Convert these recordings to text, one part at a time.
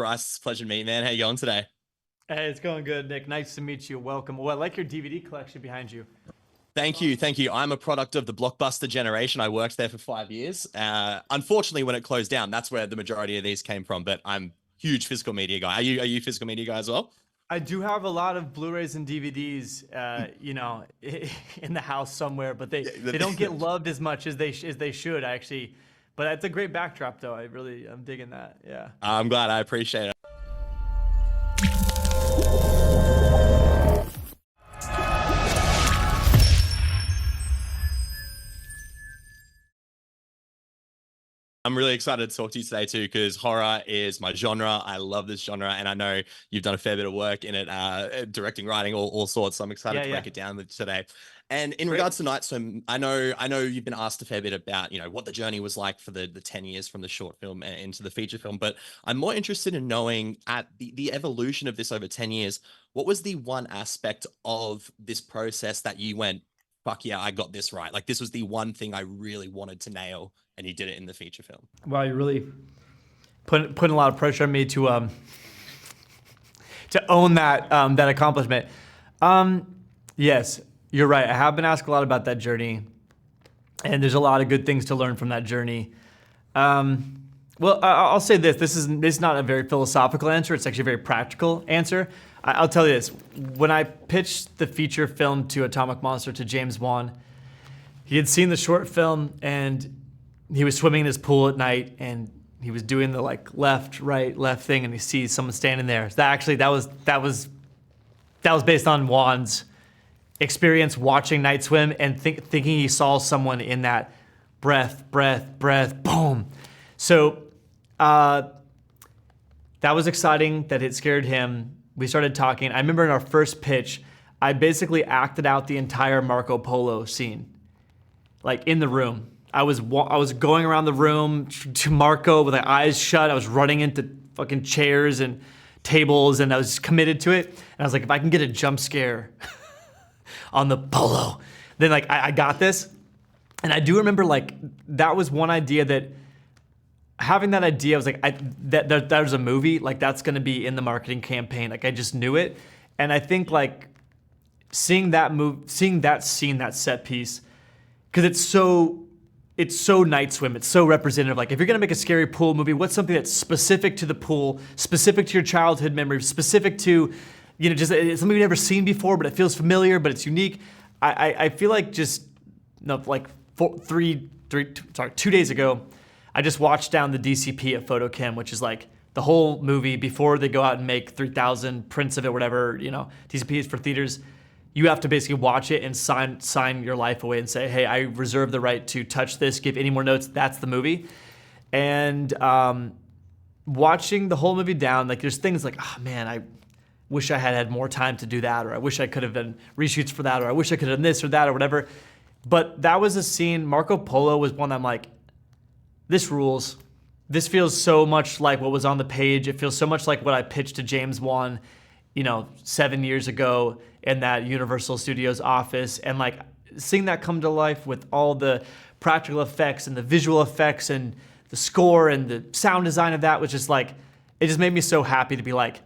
Bryce, pleasure to meet you, man. How you going today? Hey, it's going good, Nick. Nice to meet you. Welcome. Well, I like your DVD collection behind you. Thank you, thank you. I'm a product of the Blockbuster generation. I worked there for 5 years. Unfortunately, when it closed down, that's where the majority of these came from. But I'm huge physical media guy. Are you a physical media guy as well? I do have a lot of Blu-rays and DVDs, in the house somewhere, but they don't get loved as much as they should actually. But that's a great backdrop, though. I'm digging that. Yeah. I'm glad. I appreciate it. I'm really excited to talk to you today too, because horror is my genre. I love this genre, and I know you've done a fair bit of work in it, directing, writing, all sorts. So I'm excited Yeah, to yeah. break it down with today. And in Great. regards to Night Swim, I know you've been asked a fair bit about, what the journey was like for the 10 years from the short film into the feature film. But I'm more interested in knowing at the evolution of this over 10 years, what was the one aspect of this process that you went, fuck yeah, I got this right. Like this was the one thing I really wanted to nail, and you did it in the feature film. Wow, you're really putting a lot of pressure on me to own that accomplishment. Yes, you're right. I have been asked a lot about that journey, and there's a lot of good things to learn from that journey. I'll say this. This is not a very philosophical answer. It's actually a very practical answer. I'll tell you this. When I pitched the feature film to Atomic Monster to James Wan, he had seen the short film, and he was swimming in his pool at night, and he was doing the like left, right, left thing, and he sees someone standing there. That was based on Wan's experience watching Night Swim and thinking he saw someone in that breath, boom. So that was exciting that it scared him. We started talking. I remember in our first pitch, I basically acted out the entire Marco Polo scene, like in the room. I was going around the room to Marco with my eyes shut. I was running into fucking chairs and tables, and I was committed to it. And I was like, if I can get a jump scare on the polo, then like I got this. And I do remember like that was one idea that having that idea, I was like, that was a movie, like that's gonna be in the marketing campaign. Like I just knew it. And I think like seeing that scene, that set piece, because it's so Night Swim. It's so representative. Like if you're gonna make a scary pool movie, what's something that's specific to the pool, specific to your childhood memory, specific to, just it's something you've never seen before, but it feels familiar, but it's unique. I feel like just, like 2 days ago, I just watched down the DCP at Photochem, which is like the whole movie before they go out and make 3,000 prints of it, whatever, DCP is for theaters. You have to basically watch it and sign your life away and say, hey, I reserve the right to touch this, give any more notes. That's the movie. And watching the whole movie down, like there's things like, oh man, I wish I had more time to do that, or I wish I could have done reshoots for that, or I wish I could have done this or that or whatever. But that was a scene, Marco Polo was one I'm like, this rules. This feels so much like what was on the page. It feels so much like what I pitched to James Wan, 7 years ago in that Universal Studios office, and like seeing that come to life with all the practical effects and the visual effects and the score and the sound design of that was just like, it just made me so happy to be like,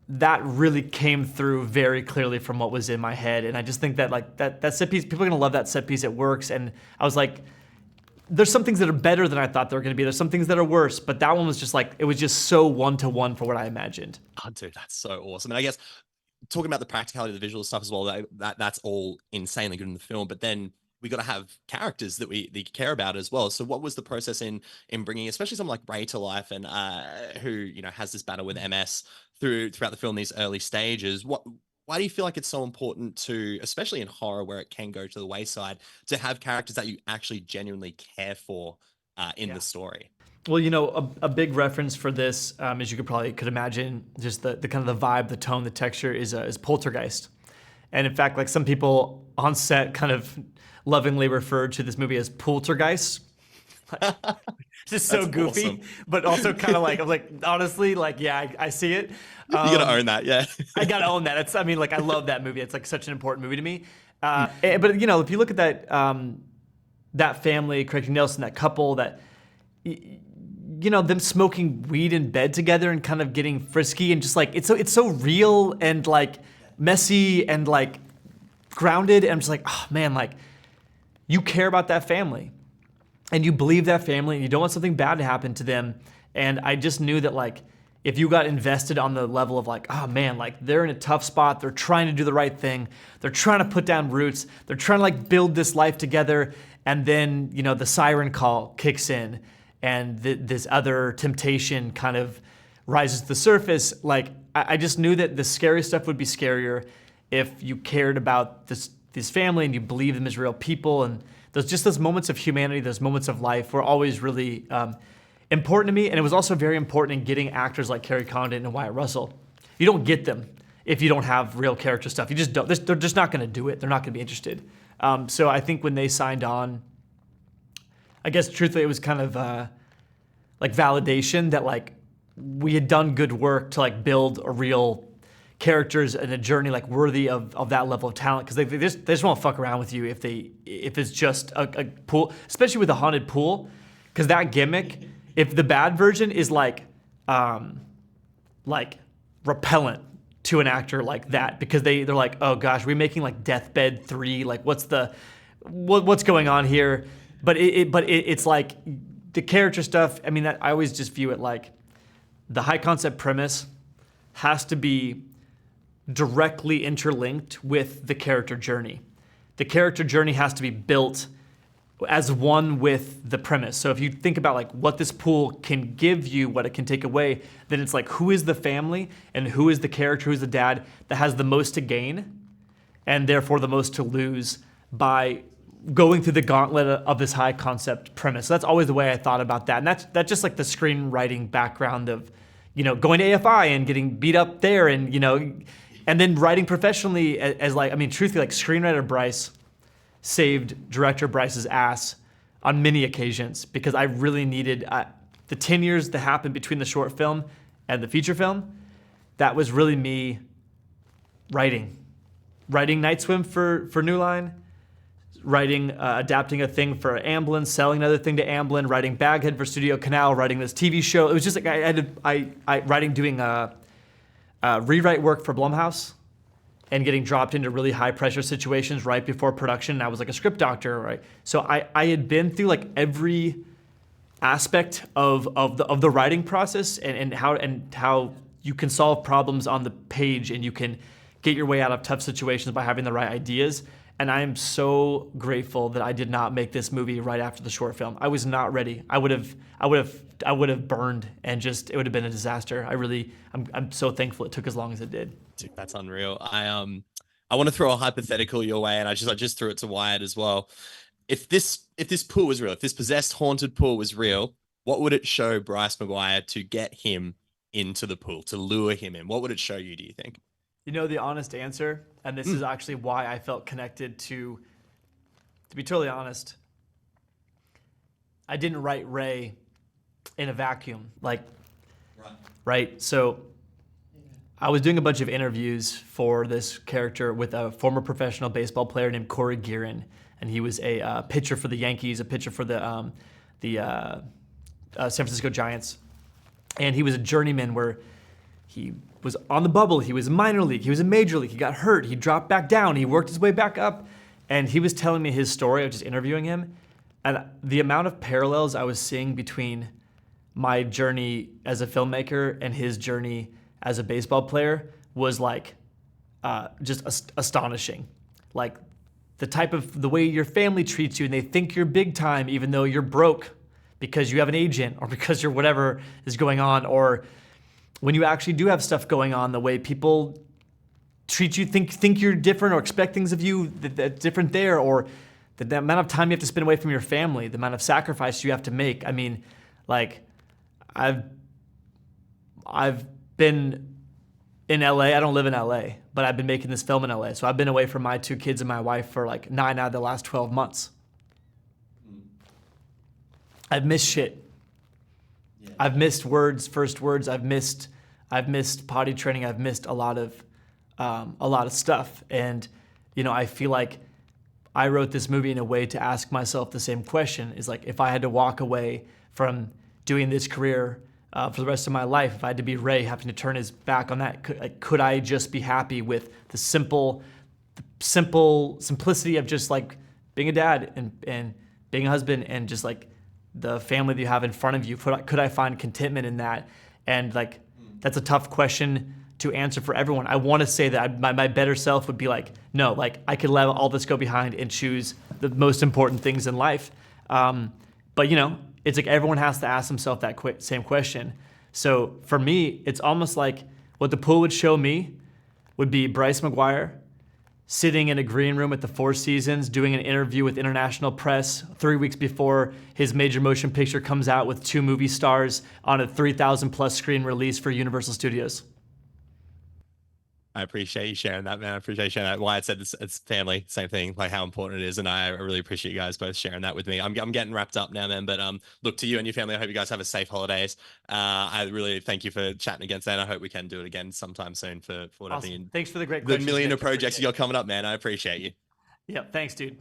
that really came through very clearly from what was in my head. And I just think that like that set piece, people are gonna love that set piece, it works. And I was like, there's some things that are better than I thought they were gonna be. There's some things that are worse, but that one was just like, it was just so one-to-one for what I imagined. Oh, dude, that's so awesome. And I guess talking about the practicality of the visual stuff as well, that's all insanely good in the film. But then we got to have characters that we care about as well. So what was the process in bringing, especially someone like Ray to life, and who has this battle with MS throughout the film, these early stages? Why do you feel like it's so important to, especially in horror where it can go to the wayside, to have characters that you actually genuinely care for in the story? Well, a big reference for this, as you could imagine, just the kind of the vibe, the tone, the texture is Poltergeist. And in fact, like some people on set kind of lovingly referred to this movie as Poltergeist. Just so goofy, awesome. But also kind of like, I'm like, honestly, like, yeah, I see it. You gotta own that, yeah. I gotta own that. I love that movie. It's like such an important movie to me. But if you look at that family, Craig Nelson, that couple, that them smoking weed in bed together and kind of getting frisky and just like it's so real and like messy and like grounded, and I'm just like, oh man, like you care about that family and you believe that family and you don't want something bad to happen to them. And I just knew that like if you got invested on the level of like, oh man, like they're in a tough spot, they're trying to do the right thing, they're trying to put down roots, they're trying to like build this life together, and then the siren call kicks in and this other temptation kind of rises to the surface. Like I just knew that the scary stuff would be scarier if you cared about this family and you believe them as real people. And those moments of humanity, those moments of life were always really important to me. And it was also very important in getting actors like Kerry Condon and Wyatt Russell. You don't get them if you don't have real character stuff. You just don't. They're just not going to do it. They're not going to be interested. So I think when they signed on, I guess truthfully it was kind of like validation that like we had done good work to like build a real characters and a journey like worthy of that level of talent, because they just won't fuck around with you if it's just a pool, especially with a haunted pool, because that gimmick, if the bad version is like repellent to an actor like that, because they're like, oh gosh, we're making like Deathbed 3, like what's going on here? But it's like the character stuff. I mean, I always just view it like the high concept premise has to be directly interlinked with the character journey. The character journey has to be built as one with the premise. So if you think about like what this pool can give you, what it can take away, then it's like who is the family and who is the character, who's the dad that has the most to gain and therefore the most to lose by going through the gauntlet of this high concept premise. So that's always the way I thought about that. And that's just like the screenwriting background of, going to AFI and getting beat up there and, and then writing professionally as like, I mean, truthfully, like screenwriter Bryce saved director Bryce's ass on many occasions, because I really needed the 10 years that happened between the short film and the feature film. That was really me writing Night Swim for New Line, writing, adapting a thing for Amblin, selling another thing to Amblin, writing Baghead for Studio Canal, writing this TV show. It was just like doing rewrite work for Blumhouse and getting dropped into really high pressure situations right before production. And I was like a script doctor, right? So I had been through like every aspect of the writing process and how you can solve problems on the page and you can get your way out of tough situations by having the right ideas. And I am so grateful that I did not make this movie right after the short film. I was not ready. I would have burned, and just it would have been a disaster. I'm so thankful it took as long as it did. Dude, that's unreal. I want to throw a hypothetical your way, and I just threw it to Wyatt as well. If this pool was real, if this possessed haunted pool was real, what would it show Bryce McGuire to get him into the pool, to lure him in? What would it show you, do you think? The honest answer, and this is actually why I felt connected to be totally honest, I didn't write Ray in a vacuum. Right? So I was doing a bunch of interviews for this character with a former professional baseball player named Corey Guerin, and he was a pitcher for the Yankees, a pitcher for the San Francisco Giants, and he was a journeyman where he was on the bubble, he was minor league, he was in major league, he got hurt, he dropped back down, he worked his way back up, and he was telling me his story. I was just interviewing him, and the amount of parallels I was seeing between my journey as a filmmaker and his journey as a baseball player was like just astonishing. Like the way your family treats you, and they think you're big time even though you're broke because you have an agent or because you're whatever is going on, or when you actually do have stuff going on, the way people treat you, think you're different or expect things of you that's different there, or the amount of time you have to spend away from your family, the amount of sacrifice you have to make. I mean, like, I've been in LA. I don't live in LA, but I've been making this film in LA. So I've been away from my 2 kids and my wife for like 9 out of the last 12 months. I've missed shit. Yeah. I've missed first words. I've missed potty training. I've missed a lot of stuff. And, I feel like I wrote this movie in a way to ask myself the same question, is like, if I had to walk away from doing this career for the rest of my life, if I had to be Ray having to turn his back on that, could I just be happy with the simplicity of just like being a dad and being a husband and just like the family that you have in front of you? Could I find contentment in that? And like, that's a tough question to answer for everyone. I want to say that my better self would be like, no, like I could let all this go behind and choose the most important things in life. But you know, it's like everyone has to ask themselves that same question. So for me, it's almost like what the pool would show me would be Bryce McGuire sitting in a green room at the Four Seasons doing an interview with international press 3 weeks before his major motion picture comes out with 2 movie stars on a 3,000 plus screen release for Universal Studios. I appreciate you sharing that, man. I appreciate you sharing that. Wyatt said it's family, same thing, like how important it is. And I really appreciate you guys both sharing that with me. I'm getting wrapped up now, man. But look, to you and your family, I hope you guys have a safe holidays. I really thank you for chatting against that. I hope we can do it again sometime soon for whatever. Awesome. Thanks for the great The questions, million Nick. of projects Appreciate you it. got coming up, man. I appreciate you. Yeah, thanks, dude.